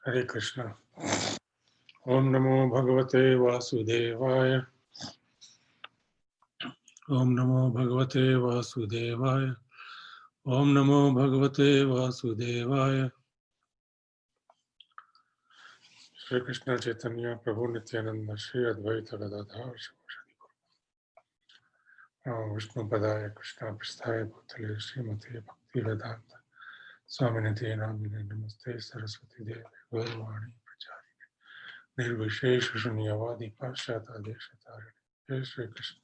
Hare Krishna. Om Namo Bhagavate Vasudevaya. Om Namo Bhagavate Vasudevaya. Om Namo Bhagavate Vasudevaya. Shri Krishna Chaitanya Prabhu Nityananda Shri Advaita Gadadhar Shivashani Vishnu Padaya Krishna Prasthaya Bhutale Srimate Bhakti Vedanta Swaminati Namine Namaste Saraswati Devi Gurvani Prachari Nirvishesha Shunyavadi Pashata Deshatari Jai Shri Krishna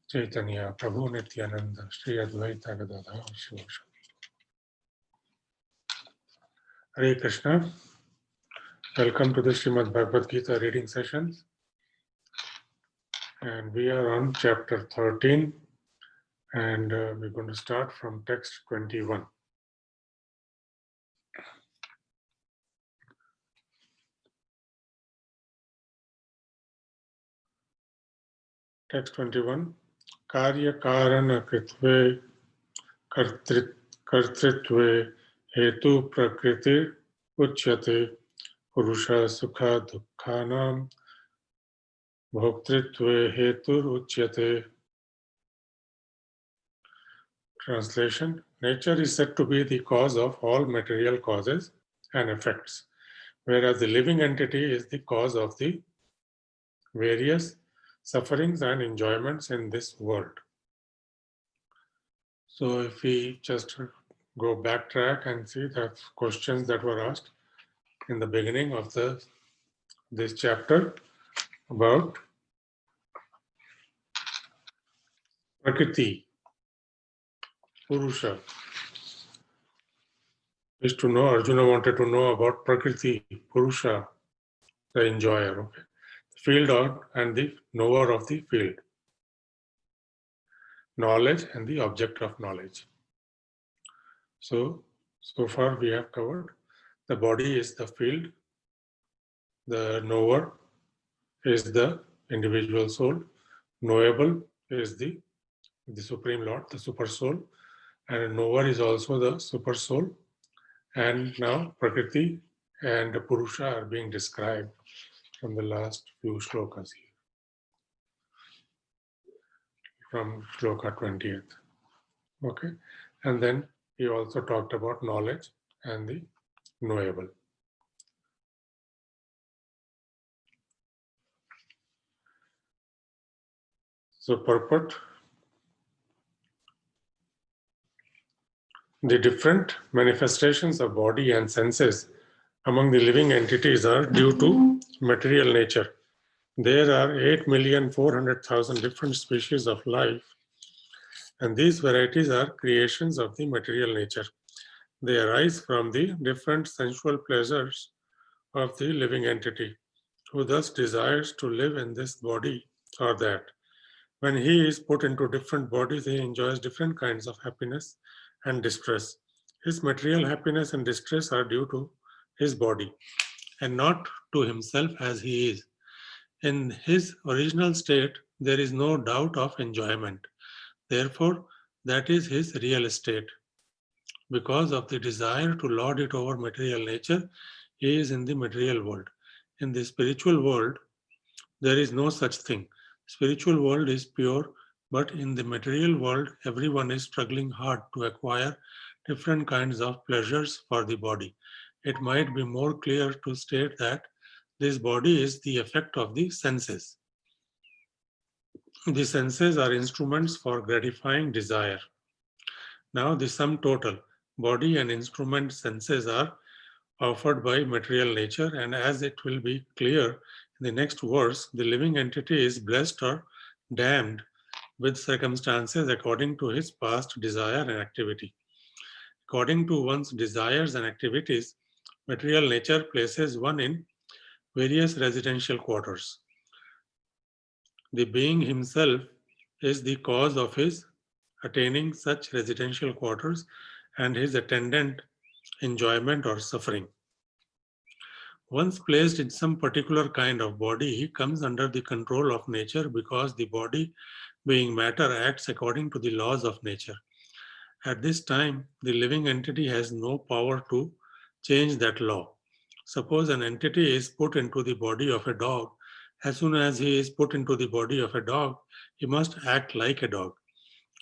Chaitanya Prabhu Nityananda Shri Advaita Gadadhar Shivashani. Hare Krishna. Welcome to the Srimad Bhagavad Gita reading sessions. And we are on chapter 13 and we're going to start from text 21. Text 21. Karya Karana Kritve Kartritve Hetu Prakriti Uchyate Purusha Sukha Dukkhanam Bhoktritve Hetur Uchyate. Translation. Nature is said to be the cause of all material causes and effects, whereas the living entity is the cause of the various sufferings and enjoyments in this world. So if we just go backtrack and see the questions that were asked in the beginning of this chapter about Prakriti, Purusha. Is to know, Arjuna wanted to know about Prakriti, Purusha, the enjoyer, okay? The field and the knower of the field. Knowledge and the object of knowledge. So far we have covered the body is the field, the knower is the individual soul, knowable is the Supreme Lord, the Super Soul, and knower is also the Super Soul. And now Prakriti and Purusha are being described from the last few shlokas here, from shloka 20th. Okay, and then he also talked about knowledge and the knowable. So purport. The different manifestations of body and senses among the living entities are due to material nature. There are 8,400,000 different species of life, and these varieties are creations of the material nature. They arise from the different sensual pleasures of the living entity, who thus desires to live in this body or that. When he is put into different bodies, he enjoys different kinds of happiness and distress. His material happiness and distress are due to his body and not to himself as he is. In his original state, there is no doubt of enjoyment. Therefore, that is his real state. Because of the desire to lord it over material nature, he is in the material world. In the spiritual world, there is no such thing. Spiritual world is pure, but in the material world, everyone is struggling hard to acquire different kinds of pleasures for the body. It might be more clear to state that this body is the effect of the senses. The senses are instruments for gratifying desire. Now the sum total, body and instrument senses are offered by material nature, and as it will be clear in the next verse, the living entity is blessed or damned with circumstances according to his past desire and activity. According to one's desires and activities, material nature places one in various residential quarters. The being himself is the cause of his attaining such residential quarters and his attendant enjoyment or suffering. Once placed in some particular kind of body, he comes under the control of nature because the body, being matter, acts according to the laws of nature. At this time, the living entity has no power to change that law. Suppose an entity is put into the body of a dog. As soon as he is put into the body of a dog, he must act like a dog.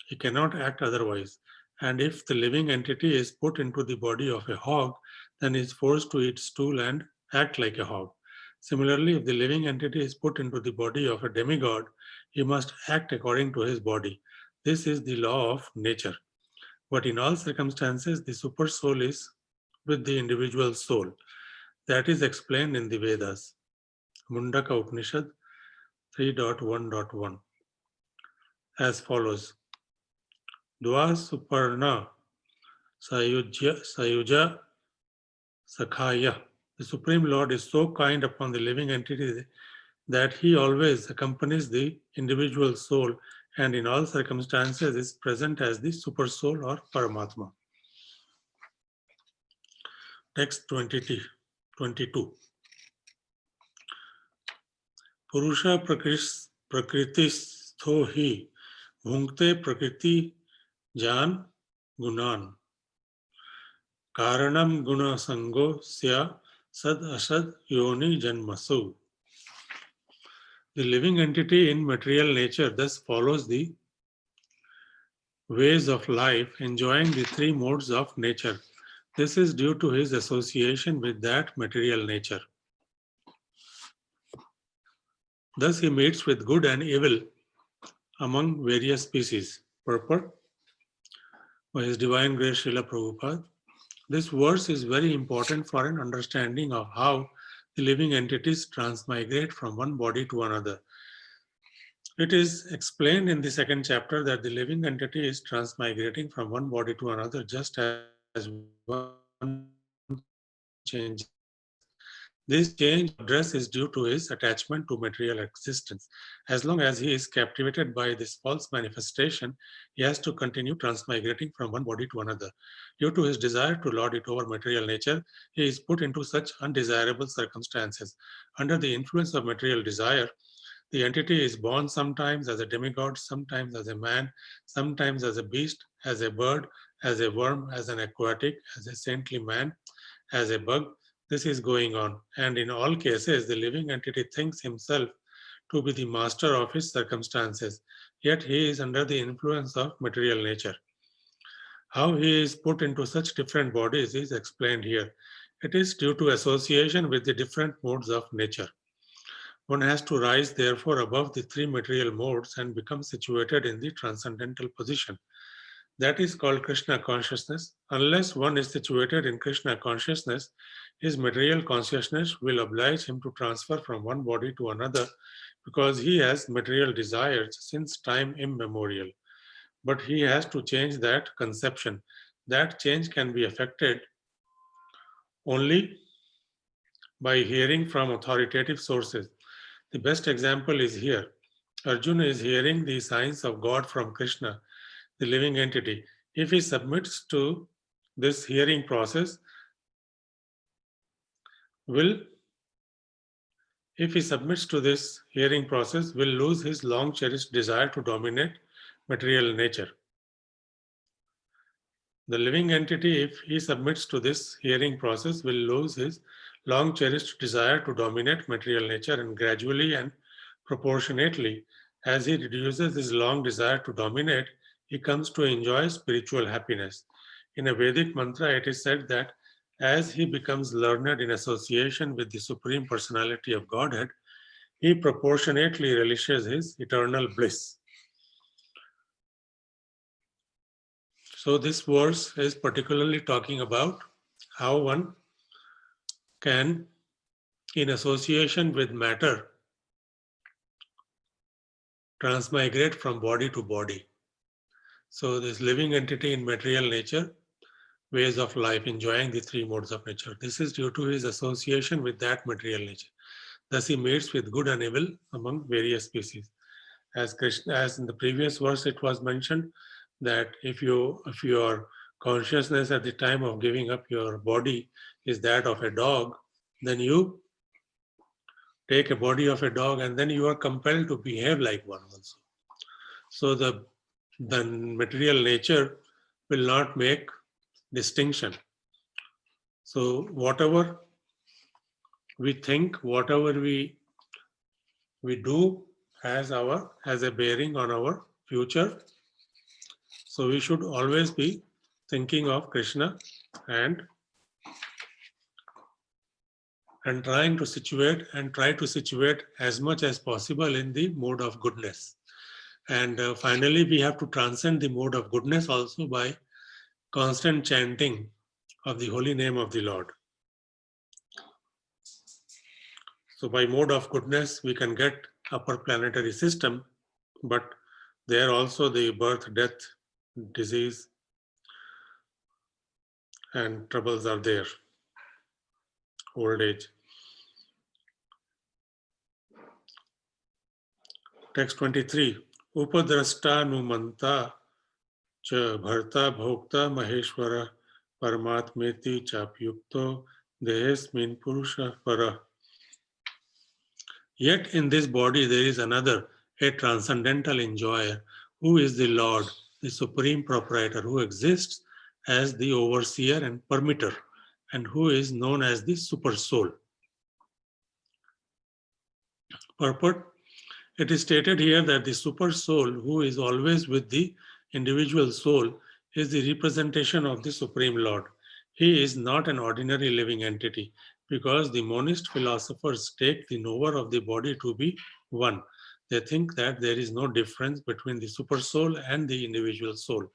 He cannot act otherwise. And if the living entity is put into the body of a hog, then he is forced to eat stool and act like a hog. Similarly, if the living entity is put into the body of a demigod, he must act according to his body. This is the law of nature. But in all circumstances, the super soul is with the individual soul. That is explained in the Vedas. Mundaka Upanishad 3.1.1 as follows. Dva Suparna Sayuja Sakhaya. The Supreme Lord is so kind upon the living entity that he always accompanies the individual soul and in all circumstances is present as the super soul or Paramatma. Text 22. Purusha prakristho hi bhunkte prakriti jan gunan karanam guna sango sya sad asad yoni janmasu. The living entity in material nature thus follows the ways of life, enjoying the three modes of nature. This is due to his association with that material nature. Thus he meets with good and evil among various species. Purport by His Divine Grace Srila Prabhupada. This verse is very important for an understanding of how the living entities transmigrate from one body to another. It is explained in the second chapter that the living entity is transmigrating from one body to another just as one changes. This change of dress is due to his attachment to material existence. As long as he is captivated by this false manifestation, he has to continue transmigrating from one body to another. Due to his desire to lord it over material nature, he is put into such undesirable circumstances. Under the influence of material desire, the entity is born sometimes as a demigod, sometimes as a man, sometimes as a beast, as a bird, as a worm, as an aquatic, as a saintly man, as a bug. This is going on. And in all cases, the living entity thinks himself to be the master of his circumstances. Yet he is under the influence of material nature. How he is put into such different bodies is explained here. It is due to association with the different modes of nature. One has to rise, therefore, above the three material modes and become situated in the transcendental position. That is called Krishna consciousness. Unless one is situated in Krishna consciousness, his material consciousness will oblige him to transfer from one body to another because he has material desires since time immemorial. But he has to change that conception. That change can be effected only by hearing from authoritative sources. The best example is here. Arjuna is hearing the signs of God from Krishna, the living entity. If he submits to this hearing process, will lose his long cherished desire to dominate material nature. The living entity, if he submits to this hearing process, will lose his long cherished desire to dominate material nature, and gradually and proportionately, as he reduces his long desire to dominate, he comes to enjoy spiritual happiness. In a Vedic mantra, it is said that as he becomes learned in association with the Supreme Personality of Godhead, he proportionately relishes his eternal bliss. So this verse is particularly talking about how one can, in association with matter, transmigrate from body to body. So this living entity in material nature, ways of life, enjoying the three modes of nature. This is due to his association with that material nature. Thus he mates with good and evil among various species. As in the previous verse, it was mentioned that if your consciousness at the time of giving up your body is that of a dog, then you take a body of a dog and then you are compelled to behave like one also. So the material nature will not make distinction. So whatever we think whatever we do has a bearing on our future. So we should always be thinking of Krishna and trying to situate as much as possible in the mode of goodness. And finally, we have to transcend the mode of goodness also by constant chanting of the holy name of the Lord. So by mode of goodness, we can get upper planetary system, but there also the birth, death, disease, and troubles are there, old age. Text 23. Upadrasta numanta cha bharta bhokta maheshwara paramatmeti chapyukto dehesmin purusha para. Yet in this body there is another, a transcendental enjoyer, who is the Lord, the supreme proprietor, who exists as the overseer and permitter, and who is known as the super soul. Purport. It is stated here that the super soul, who is always with the individual soul, is the representation of the Supreme Lord. He is not an ordinary living entity, because the monist philosophers take the knower of the body to be one. They think that there is no difference between the super soul and the individual soul.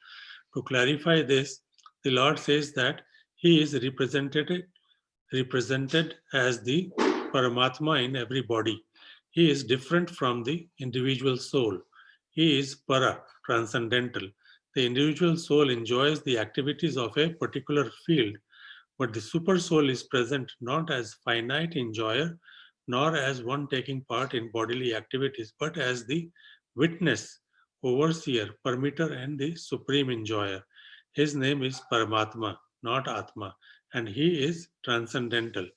To clarify this, the Lord says that he is represented as the Paramatma in every body. He is different from the individual soul. He is para, transcendental. The individual soul enjoys the activities of a particular field, but the super soul is present not as finite enjoyer, nor as one taking part in bodily activities, but as the witness, overseer, permitter, and the supreme enjoyer. His name is Paramatma, not Atma, and he is transcendental.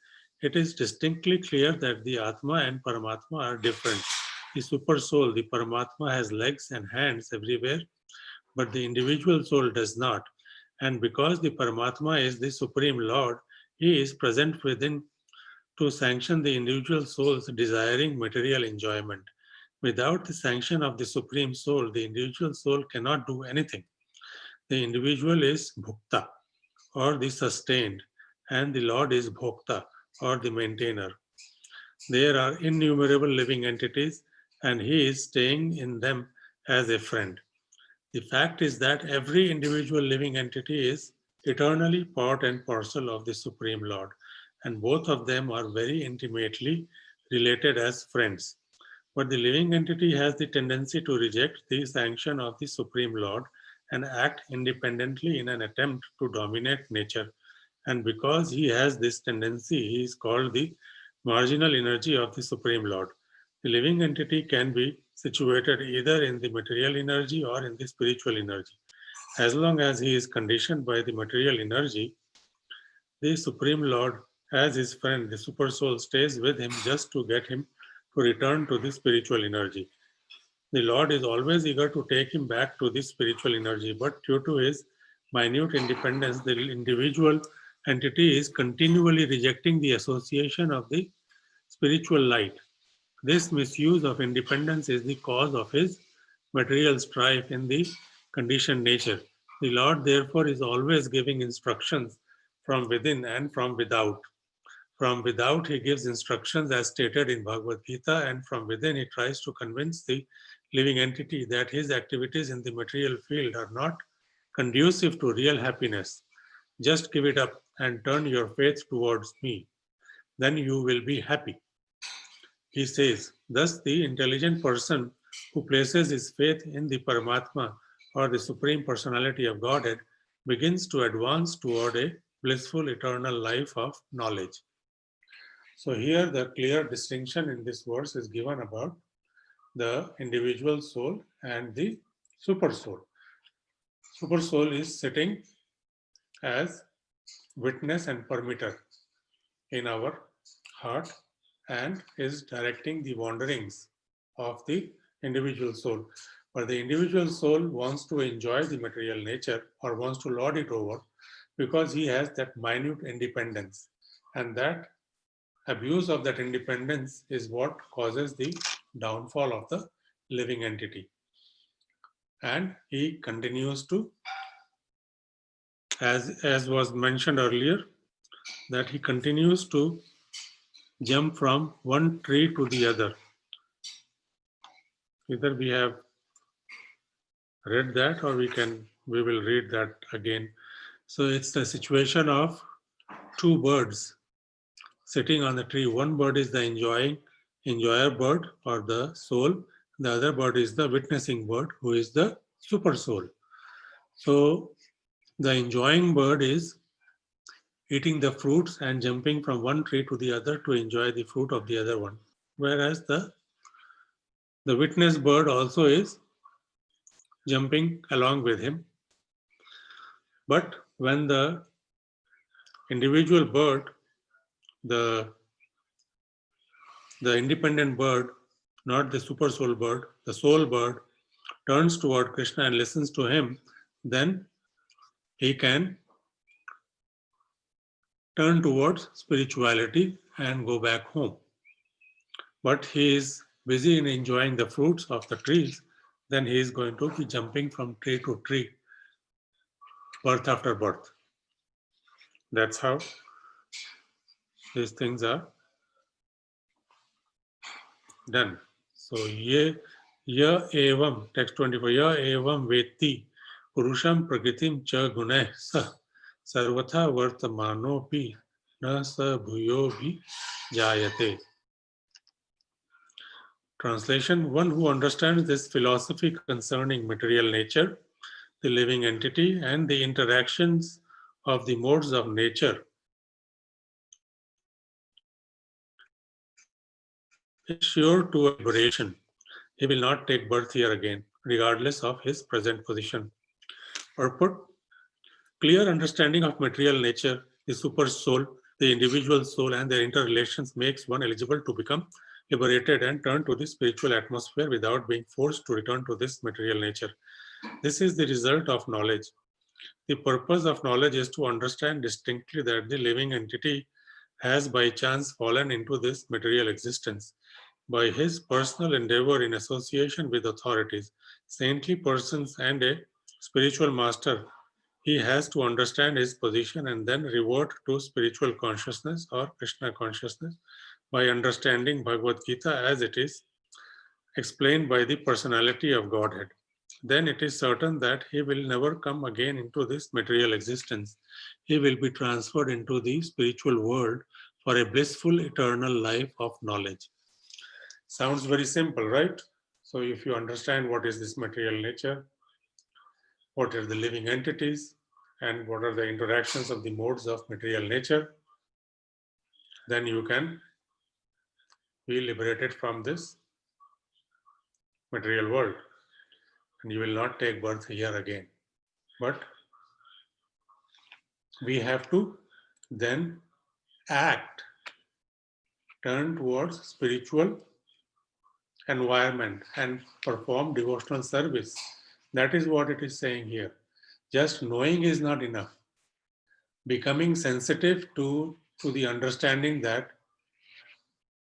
It is distinctly clear that the Atma and Paramatma are different. The super soul, the Paramatma, has legs and hands everywhere, but the individual soul does not. And because the Paramatma is the Supreme Lord, he is present within to sanction the individual soul's desiring material enjoyment. Without the sanction of the Supreme Soul, the individual soul cannot do anything. The individual is Bhukta, or the sustained, and the Lord is Bhokta, or the maintainer. There are innumerable living entities, and he is staying in them as a friend. The fact is that every individual living entity is eternally part and parcel of the Supreme Lord, and both of them are very intimately related as friends. But the living entity has the tendency to reject the sanction of the Supreme Lord and act independently in an attempt to dominate nature. And because he has this tendency, he is called the marginal energy of the Supreme Lord. The living entity can be situated either in the material energy or in the spiritual energy. As long as he is conditioned by the material energy, the Supreme Lord, as his friend, the Super Soul, stays with him just to get him to return to the spiritual energy. The Lord is always eager to take him back to this spiritual energy, but due to his minute independence, the individual entity is continually rejecting the association of the spiritual light. This misuse of independence is the cause of his material strife in the conditioned nature. The Lord, therefore, is always giving instructions from within and from without. From without, he gives instructions as stated in Bhagavad Gita, and from within, he tries to convince the living entity that his activities in the material field are not conducive to real happiness. Just give it up and turn your faith towards me. Then you will be happy. He says, thus the intelligent person who places his faith in the Paramatma, or the Supreme Personality of Godhead, begins to advance toward a blissful eternal life of knowledge. So here the clear distinction in this verse is given about the individual soul and the super soul. Super soul is sitting as witness and permitter in our heart and is directing the wanderings of the individual soul. But the individual soul wants to enjoy the material nature or wants to lord it over because he has that minute independence. And that abuse of that independence is what causes the downfall of the living entity. And he continues to, as was mentioned earlier, that he continues to jump from one tree to the other. Either we have read that or we will read that again. So it's the situation of two birds sitting on the tree. One bird is the enjoyer bird or the soul. The other bird is the witnessing bird, who is the super soul. So the enjoying bird is eating the fruits and jumping from one tree to the other to enjoy the fruit of the other one. Whereas the witness bird also is jumping along with him. But when the individual bird, the independent bird, not the super soul bird, the soul bird, turns toward Krishna and listens to him, then he can turn towards spirituality and go back home. But he is busy in enjoying the fruits of the trees, then he is going to be jumping from tree to tree, birth after birth. That's how these things are done. So, ya evam, text 24, ya evam veti, purusham pragitim cha guneh sa, sarvatha vartamano pi, na sa bhuyo bhi jayate. Translation: one who understands this philosophy concerning material nature, the living entity, and the interactions of the modes of nature is sure to liberation. He will not take birth here again, regardless of his present position. Purport: clear understanding of material nature, the super soul, the individual soul, and their interrelations makes one eligible to become liberated and turn to the spiritual atmosphere without being forced to return to this material nature. This is the result of knowledge. The purpose of knowledge is to understand distinctly that the living entity has by chance fallen into this material existence. By his personal endeavor in association with authorities, saintly persons, and a spiritual master, he has to understand his position and then revert to spiritual consciousness or Krishna consciousness by understanding Bhagavad Gita as it is explained by the personality of Godhead. Then it is certain that he will never come again into this material existence. He will be transferred into the spiritual world for a blissful eternal life of knowledge. Sounds very simple, right? So if you understand what is this material nature, what are the living entities, and what are the interactions of the modes of material nature, then you can be liberated from this material world and you will not take birth here again. But we have to then act, turn towards spiritual environment and perform devotional service. That is what it is saying here. Just knowing is not enough. Becoming sensitive to the understanding that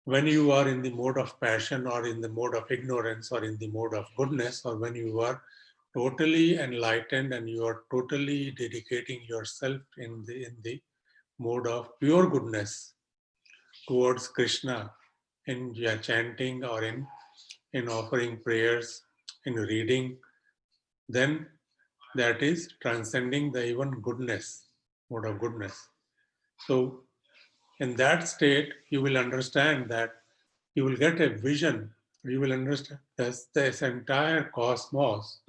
when you are in the mode of passion or in the mode of ignorance or in the mode of goodness, or when you are totally enlightened and you are totally dedicating yourself in the mode of pure goodness towards Krishna, in chanting or in offering prayers, in reading, then that is transcending the even goodness, mode of goodness. So in that state, you will understand that you will get a vision. You will understand this entire cosmos,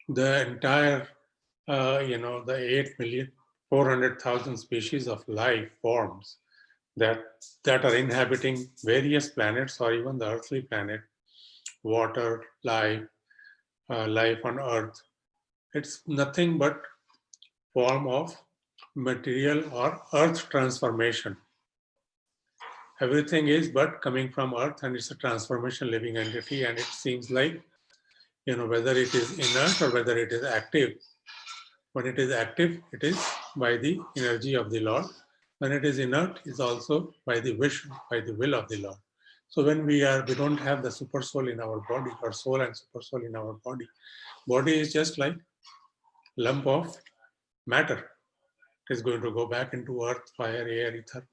the entire, the 8,400,000 species of life forms that are inhabiting various planets or even the earthly planet, water, life, life on earth. It's nothing but form of material or earth transformation. Everything is but coming from earth, and it's a transformation living entity, and it seems like, whether it is inert or whether it is active. When it is active, it is by the energy of the Lord. When it is inert, is also by the wish, by the will of the Lord. So when we don't have the super soul in our body, or soul and super soul in our body. Body is just like lump of matter. It is going to go back into earth, fire, air, ether,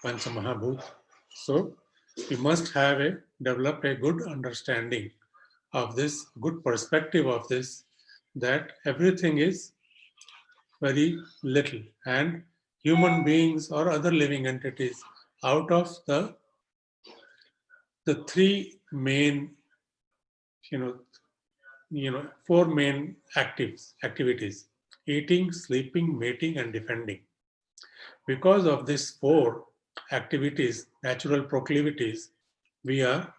Pancha Mahabhut. So we must develop a good understanding of this, good perspective of this, that everything is very little, and human beings or other living entities, out of the three main, four main activities: eating, sleeping, mating, and defending. Because of these four activities, natural proclivities, we are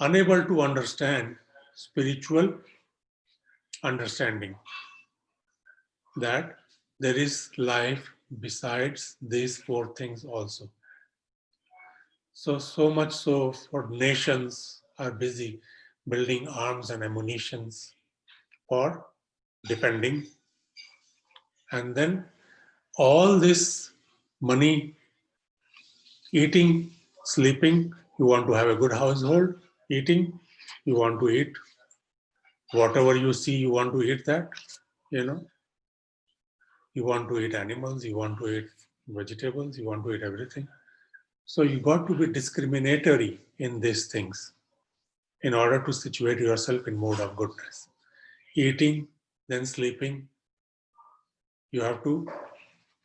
unable to understand spiritual understanding, that there is life besides these four things also. So much so for nations are busy building arms and ammunitions for defending. And then all this money, eating, sleeping, you want to have a good household, eating, you want to eat whatever you see, you want to eat that, you want to eat animals, you want to eat vegetables, you want to eat everything. So you got to be discriminatory in these things in order to situate yourself in mode of goodness. Eating, then sleeping, you have to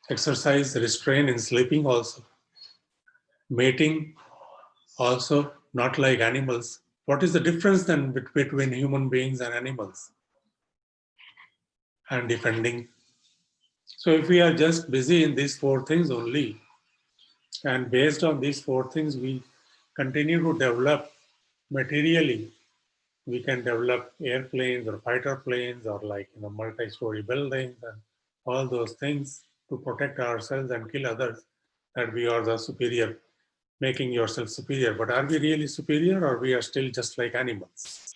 exercise restraint in sleeping also. Mating, also not like animals. What is the difference then between human beings and animals? And defending. So if we are just busy in these four things only, and based on these four things, we continue to develop materially. We can develop airplanes or fighter planes or multi-story buildings and all those things to protect ourselves and kill others, that we are the superior, making yourself superior. But are we really superior, or we are still just like animals?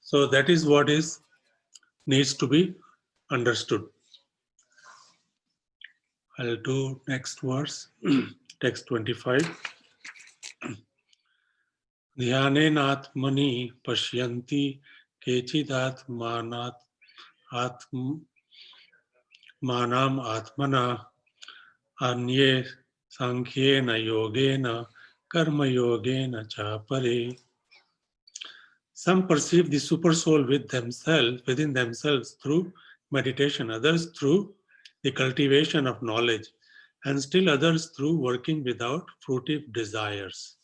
So that is what needs to be understood. I'll do next verse, text 25. Dhyanen atmani pashyanti kechidatmanat manam atmana anye sankhena yogena karma yogena cha pare. Some perceive the super soul within themselves through meditation, others through the cultivation of knowledge, and still others through working without fruitive desires.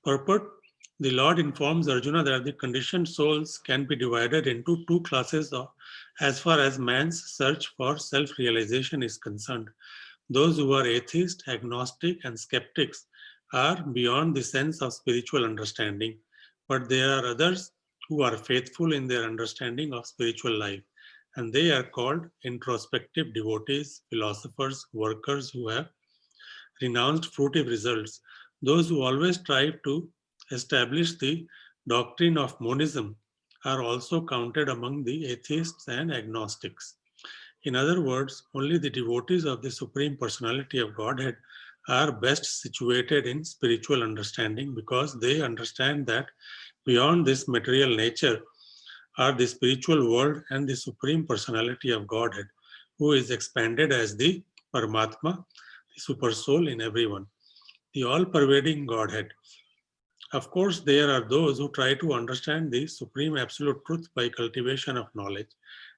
Purport: the Lord informs Arjuna that the conditioned souls can be divided into two classes as far as man's search for self-realization is concerned. Those who are atheist, agnostic, and skeptics are beyond the sense of spiritual understanding, but there are others who are faithful in their understanding of spiritual life, and they are called introspective devotees, philosophers, workers who have renounced fruitive results. Those who always strive to establish the doctrine of monism are also counted among the atheists and agnostics. In other words, only the devotees of the Supreme Personality of Godhead are best situated in spiritual understanding, because they understand that beyond this material nature are the spiritual world and the Supreme Personality of Godhead, who is expanded as the Paramatma, the Super Soul in everyone, the all-pervading Godhead. Of course, there are those who try to understand the Supreme Absolute Truth by cultivation of knowledge,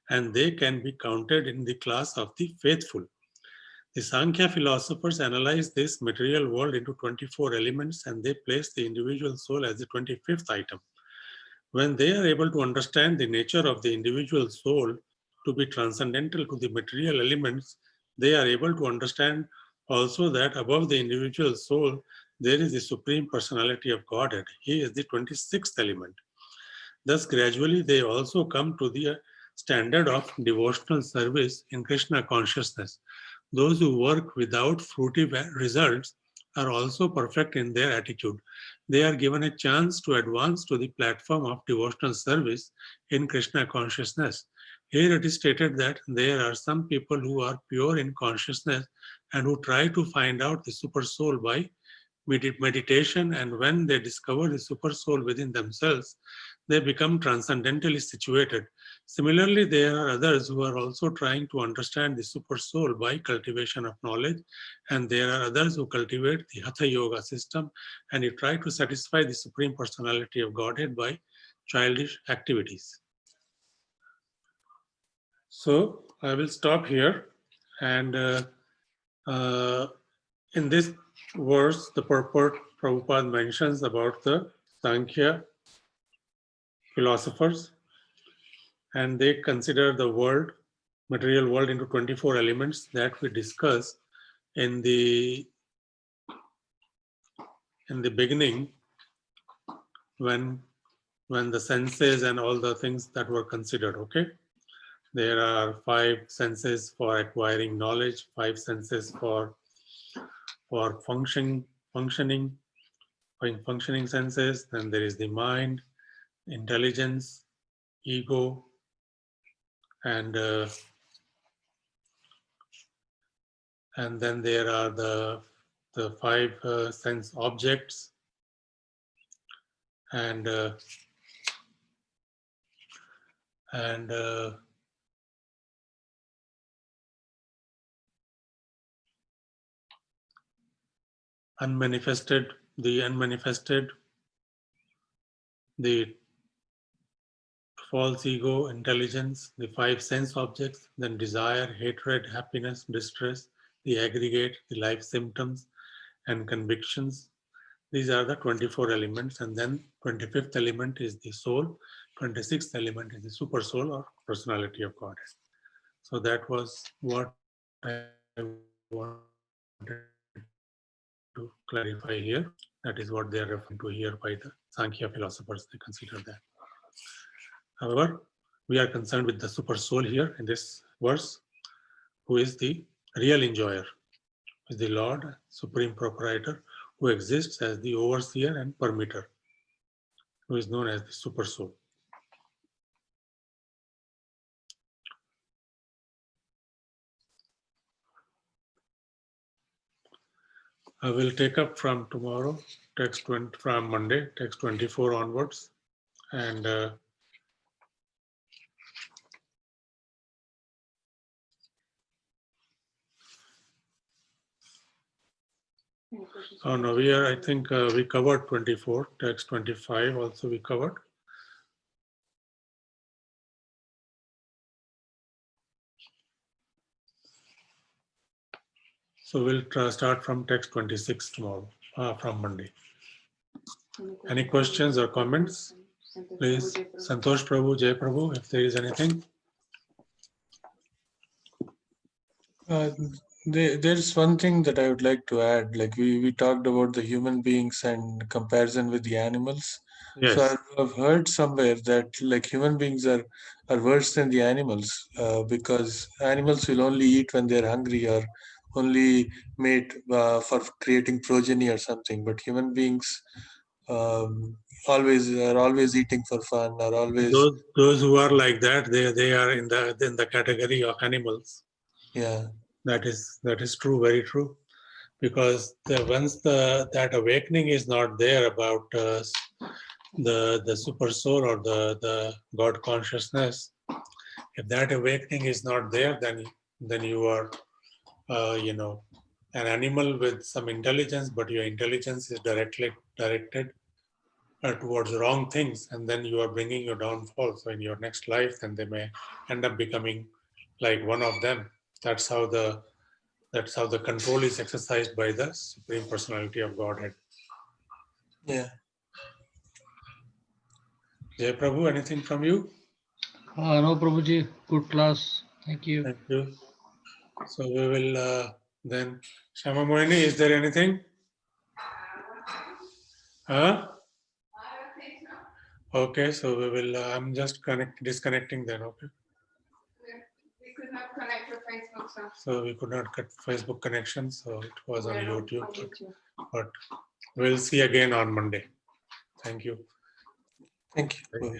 and they can be counted in the class of the faithful. The Sankhya philosophers analyze this material world into 24 elements, and they place the individual soul as the 25th item. When they are able to understand the nature of the individual soul to be transcendental to the material elements, they are able to understand also that above the individual soul, there is the Supreme Personality of Godhead. He is the 26th element. Thus, gradually, they also come to the standard of devotional service in Krishna consciousness. Those who work without fruitive results are also perfect in their attitude. They are given a chance to advance to the platform of devotional service in Krishna consciousness. Here it is stated that there are some people who are pure in consciousness and who try to find out the super soul by meditation, and when they discover the super soul within themselves, they become transcendentally situated. Similarly, there are others who are also trying to understand the super soul by cultivation of knowledge, and there are others who cultivate the Hatha Yoga system and you try to satisfy the Supreme Personality of Godhead by childish activities. So I will stop here, and in this verse, the purport Prabhupada mentions about the Sankhya philosophers, and they consider the world, material world, into 24 elements that we discussed in the beginning, when the senses and all the things that were considered. Okay, there are 5 senses for acquiring knowledge, 5 senses for functioning senses. Then there is the mind, intelligence, ego, and then there are the 5 sense objects, and unmanifested, the false ego, intelligence, the 5 sense objects, then desire, hatred, happiness, distress, the aggregate, the life symptoms, and convictions. These are the 24 elements, and then 25th element is the soul, 26th element is the super soul or personality of Godhead. So that was what I wanted to clarify here. That is what they are referring to here by the Sankhya philosophers. They consider that. However, we are concerned with the super soul here in this verse, who is the real enjoyer, is the Lord, Supreme Proprietor, who exists as the overseer and permitter, who is known as the super soul. I will take up from tomorrow, from Monday, text 24 onwards, and oh no, I think we covered 24, text 25 also we covered. So we'll start from text 26 tomorrow, from Monday. Any questions or comments? Please, Santosh Prabhu, Jai Prabhu, if there is anything. There's one thing that I would like to add. Like we talked about the human beings and comparison with the animals. Yes. So I've heard somewhere that like human beings are worse than the animals because animals will only eat when they're hungry or only mate for creating progeny or something. But human beings always eating for fun or always. Those who are like that, they are in the category of animals. Yeah. That is true, very true. Because once that awakening is not there about the super soul or the God consciousness, if that awakening is not there, then you are an animal with some intelligence, but your intelligence is directed towards wrong things, and then you are bringing your downfall. So in your next life, then they may end up becoming like one of them. That's how the control is exercised by the Supreme Personality of Godhead. Yeah. Jai Prabhu, anything from you? No, Prabhuji, good class. Thank you. Thank you. So we will then, Shama Moini, is there anything? Huh? Okay, so we will, I'm just disconnecting then, okay? We could not connect to Facebook. So we could not get Facebook connection, so it was on YouTube. But we'll see again on Monday. Thank you. Thank you.